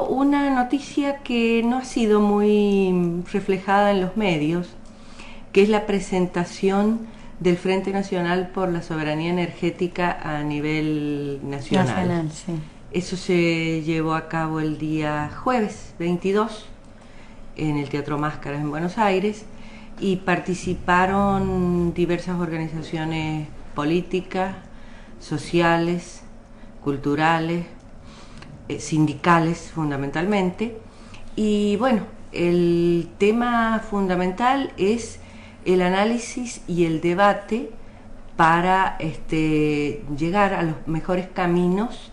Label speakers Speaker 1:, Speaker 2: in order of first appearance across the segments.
Speaker 1: pasó una noticia que no ha sido muy reflejada en los medios, que es la presentación del Frente Nacional por la Soberanía Energética a nivel nacional.
Speaker 2: Sí.
Speaker 1: Eso se llevó a cabo el día jueves 22 en el Teatro Máscaras en Buenos Aires y participaron diversas organizaciones políticas, sociales, culturales, sindicales fundamentalmente. Y bueno, el tema fundamental es el análisis y el debate para llegar a los mejores caminos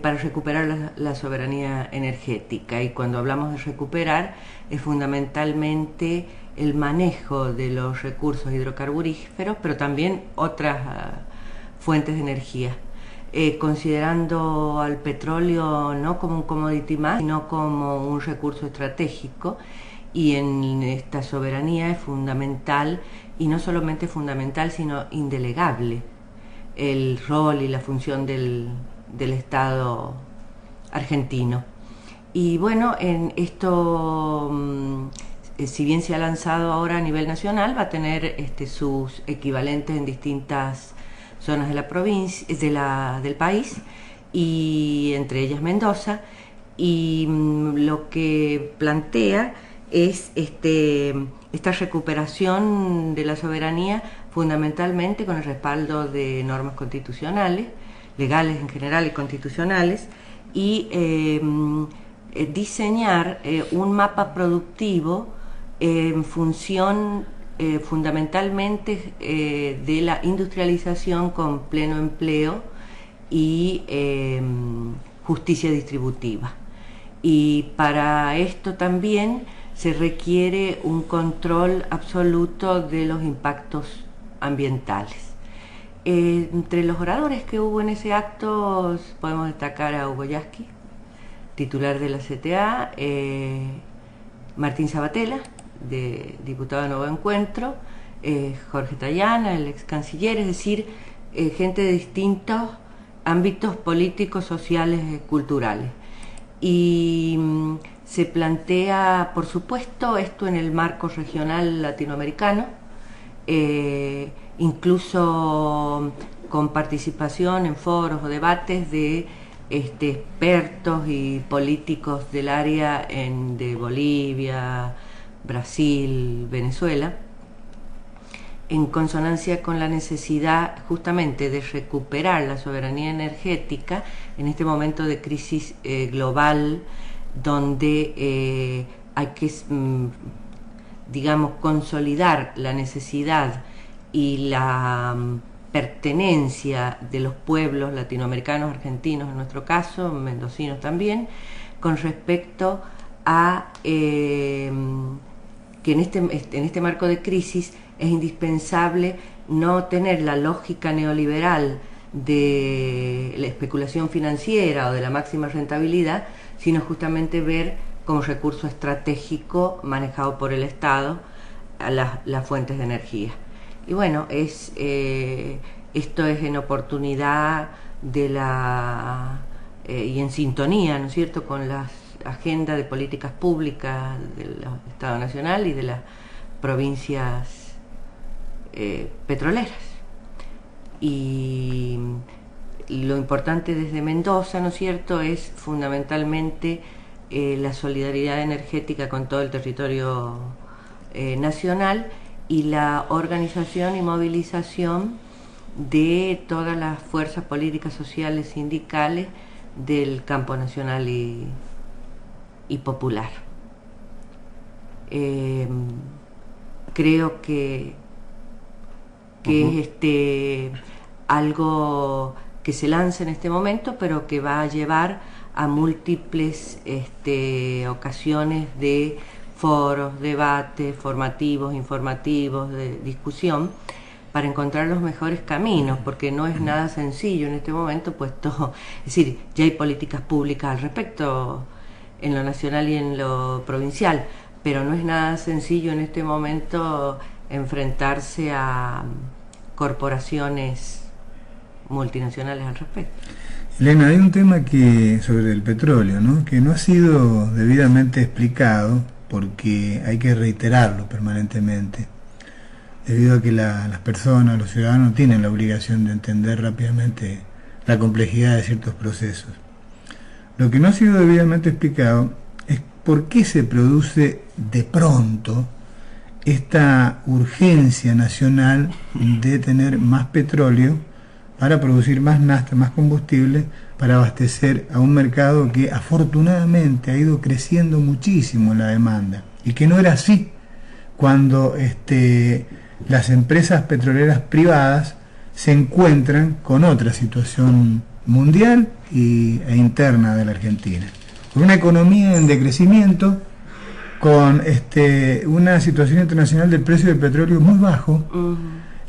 Speaker 1: para recuperar la soberanía energética. Y cuando hablamos de recuperar, es fundamentalmente el manejo de los recursos hidrocarburíferos, pero también otras fuentes de energía. Considerando al petróleo no como un commodity más, sino como un recurso estratégico, y en esta soberanía es fundamental, y no solamente fundamental, sino indelegable, el rol y la función del Estado argentino. Y bueno, en esto, si bien se ha lanzado ahora a nivel nacional, va a tener sus equivalentes en distintas zonas de la provincia, del país, y entre ellas Mendoza. Y lo que plantea es esta recuperación de la soberanía fundamentalmente con el respaldo de normas constitucionales, legales en general y constitucionales, y diseñar un mapa productivo en función fundamentalmente de la industrialización con pleno empleo y justicia distributiva. Y para esto también se requiere un control absoluto de los impactos ambientales. Entre los oradores que hubo en ese acto podemos destacar a Hugo Yasky, titular de la CTA, Martín Sabatella, diputado de Nuevo Encuentro, Jorge Tayana, el ex canciller, es decir, gente de distintos ámbitos políticos, sociales, culturales. Y se plantea, por supuesto, esto en el marco regional latinoamericano, incluso con participación en foros o debates de expertos y políticos del área de Bolivia, Brasil, Venezuela, en consonancia con la necesidad justamente de recuperar la soberanía energética en este momento de crisis global, donde hay que, digamos, consolidar la necesidad y la pertenencia de los pueblos latinoamericanos, argentinos en nuestro caso, mendocinos también, con respecto a que en este marco de crisis es indispensable no tener la lógica neoliberal de la especulación financiera o de la máxima rentabilidad, sino justamente ver como recurso estratégico manejado por el Estado a las fuentes de energía. Y bueno, esto es en oportunidad de y en sintonía, ¿no es cierto?, con las agendas de políticas públicas del Estado Nacional y de las provincias petroleras. Y lo importante desde Mendoza, ¿no es cierto?, es fundamentalmente la solidaridad energética con todo el territorio nacional y la organización y movilización de todas las fuerzas políticas, sociales, sindicales del campo nacional y popular. Creo que es algo que se lanza en este momento, pero que va a llevar a múltiples ocasiones de foros, debates, formativos, informativos, de discusión, para encontrar los mejores caminos, porque no es nada sencillo en este momento, puesto, es decir, ya hay políticas públicas al respecto en lo nacional y en lo provincial, pero no es nada sencillo en este momento enfrentarse a corporaciones multinacionales al respecto.
Speaker 2: Elena, hay un tema sobre el petróleo, ¿no?, que no ha sido debidamente explicado porque hay que reiterarlo permanentemente, debido a que las personas, los ciudadanos tienen la obligación de entender rápidamente la complejidad de ciertos procesos. Lo que no ha sido debidamente explicado es por qué se produce de pronto esta urgencia nacional de tener más petróleo para producir más nafta, más combustible, para abastecer a un mercado que afortunadamente ha ido creciendo muchísimo en la demanda, y que no era así cuando las empresas petroleras privadas se encuentran con otra situación mundial e interna de la Argentina, con una economía en decrecimiento, con una situación internacional del precio del petróleo muy bajo.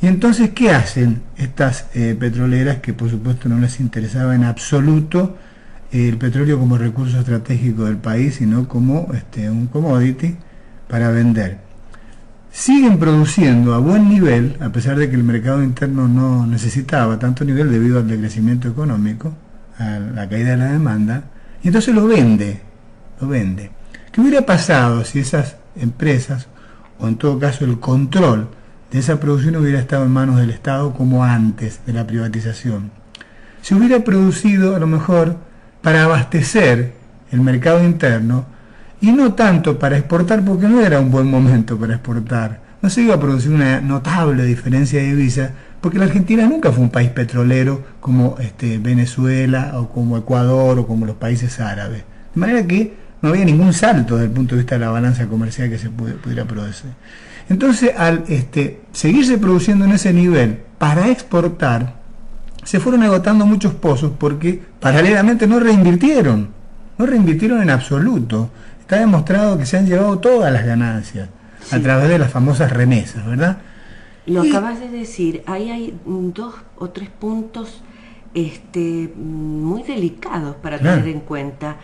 Speaker 2: Y entonces, ¿qué hacen estas petroleras, que por supuesto no les interesaba en absoluto el petróleo como recurso estratégico del país, sino como un commodity para vender? Siguen produciendo a buen nivel, a pesar de que el mercado interno no necesitaba tanto nivel debido al decrecimiento económico, a la caída de la demanda, y entonces lo vende. ¿Qué hubiera pasado si esas empresas, o en todo caso el control de esa producción, hubiera estado en manos del Estado como antes de la privatización? Se hubiera producido a lo mejor para abastecer el mercado interno y no tanto para exportar, porque no era un buen momento para exportar. No se iba a producir una notable diferencia de divisa, porque la Argentina nunca fue un país petrolero como Venezuela o como Ecuador o como los países árabes. De manera que no había ningún salto desde el punto de vista de la balanza comercial que se pudiera producir. Entonces, al seguirse produciendo en ese nivel para exportar, se fueron agotando muchos pozos, porque paralelamente no reinvirtieron en absoluto. Está demostrado que se han llevado todas las ganancias, sí, a través de las famosas remesas, ¿verdad?
Speaker 1: Lo acabas de decir, ahí hay 2 o 3 puntos muy delicados para tener en cuenta.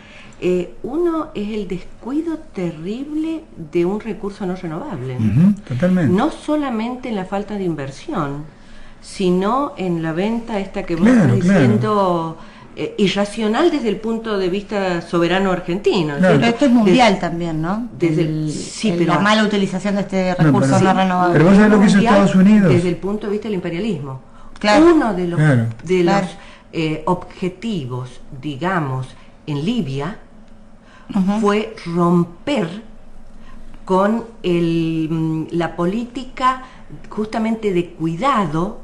Speaker 1: Uno es el descuido terrible de un recurso no renovable, ¿no?
Speaker 2: Totalmente.
Speaker 1: No solamente en la falta de inversión, sino en la venta esta que vos estás diciendo, irracional desde el punto de vista soberano argentino.
Speaker 3: Pero esto es mundial también, ¿no?
Speaker 1: Pero
Speaker 3: la mala utilización de este recurso no renovable.
Speaker 2: Pero vos sabés lo que hizo Estados Unidos.
Speaker 1: Desde el punto de vista del imperialismo.
Speaker 3: Claro.
Speaker 1: Uno de los objetivos, digamos, en Libia, fue romper con la política justamente de cuidado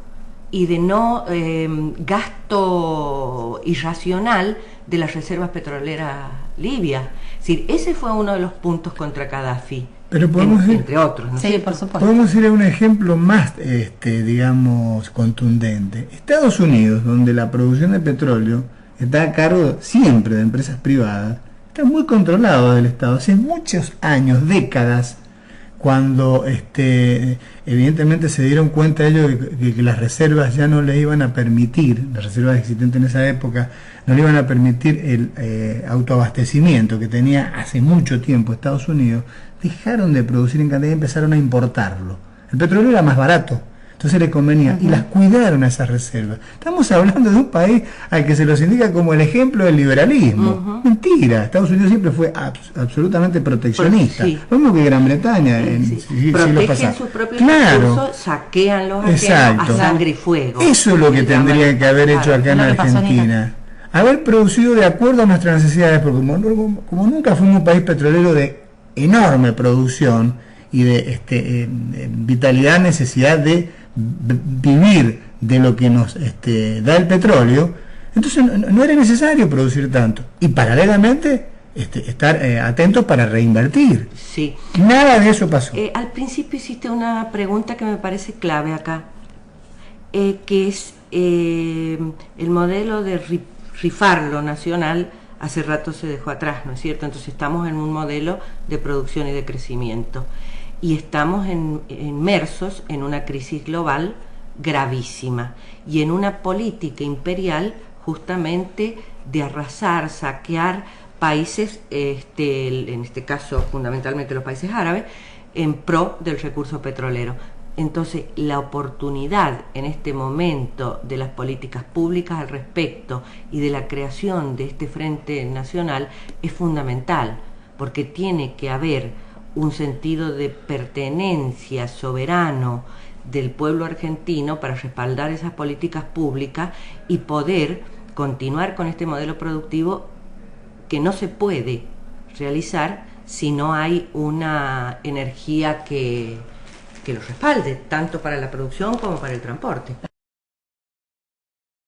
Speaker 1: y de no gasto irracional de las reservas petroleras libias. Es decir, ese fue uno de los puntos contra Gaddafi.
Speaker 2: Pero podemos
Speaker 1: entre otros, ¿no?
Speaker 3: Sí, por supuesto.
Speaker 2: Podemos ir a un ejemplo más, digamos, contundente. Estados Unidos, donde la producción de petróleo está a cargo siempre de empresas privadas, está muy controlado del Estado hace muchos años, décadas, cuando evidentemente se dieron cuenta ellos de que las reservas ya no les iban a permitir, las reservas existentes en esa época, no le iban a permitir el autoabastecimiento que tenía hace mucho tiempo Estados Unidos, dejaron de producir en cantidad y empezaron a importarlo. El petróleo era más barato, entonces les convenía, y las cuidaron a esas reservas. Estamos hablando de un país al que se los indica como el ejemplo del liberalismo. Mentira, Estados Unidos siempre fue absolutamente proteccionista. Lo mismo que Gran Bretaña.
Speaker 1: Protegen sus propios recursos, saquean los ajenos a sangre y fuego.
Speaker 2: Eso es lo que tendría que haber hecho acá en Argentina. Haber producido de acuerdo a nuestras necesidades, porque como nunca fuimos un país petrolero de enorme producción y de vitalidad, necesidad de vivir de lo que nos da el petróleo, entonces no era necesario producir tanto, y paralelamente estar atentos para reinvertir.
Speaker 1: Sí.
Speaker 2: Nada de eso pasó.
Speaker 1: Al principio hiciste una pregunta que me parece clave acá, que es el modelo de rifar lo nacional. Hace rato se dejó atrás, ¿no es cierto? Entonces estamos en un modelo de producción y de crecimiento, y estamos inmersos en una crisis global gravísima y en una política imperial justamente de arrasar, saquear países, en este caso fundamentalmente los países árabes, en pro del recurso petrolero. Entonces, la oportunidad en este momento de las políticas públicas al respecto y de la creación de este Frente Nacional es fundamental, porque tiene que haber un sentido de pertenencia soberano del pueblo argentino para respaldar esas políticas públicas y poder continuar con este modelo productivo que no se puede realizar si no hay una energía que lo respalde, tanto para la producción como para el transporte.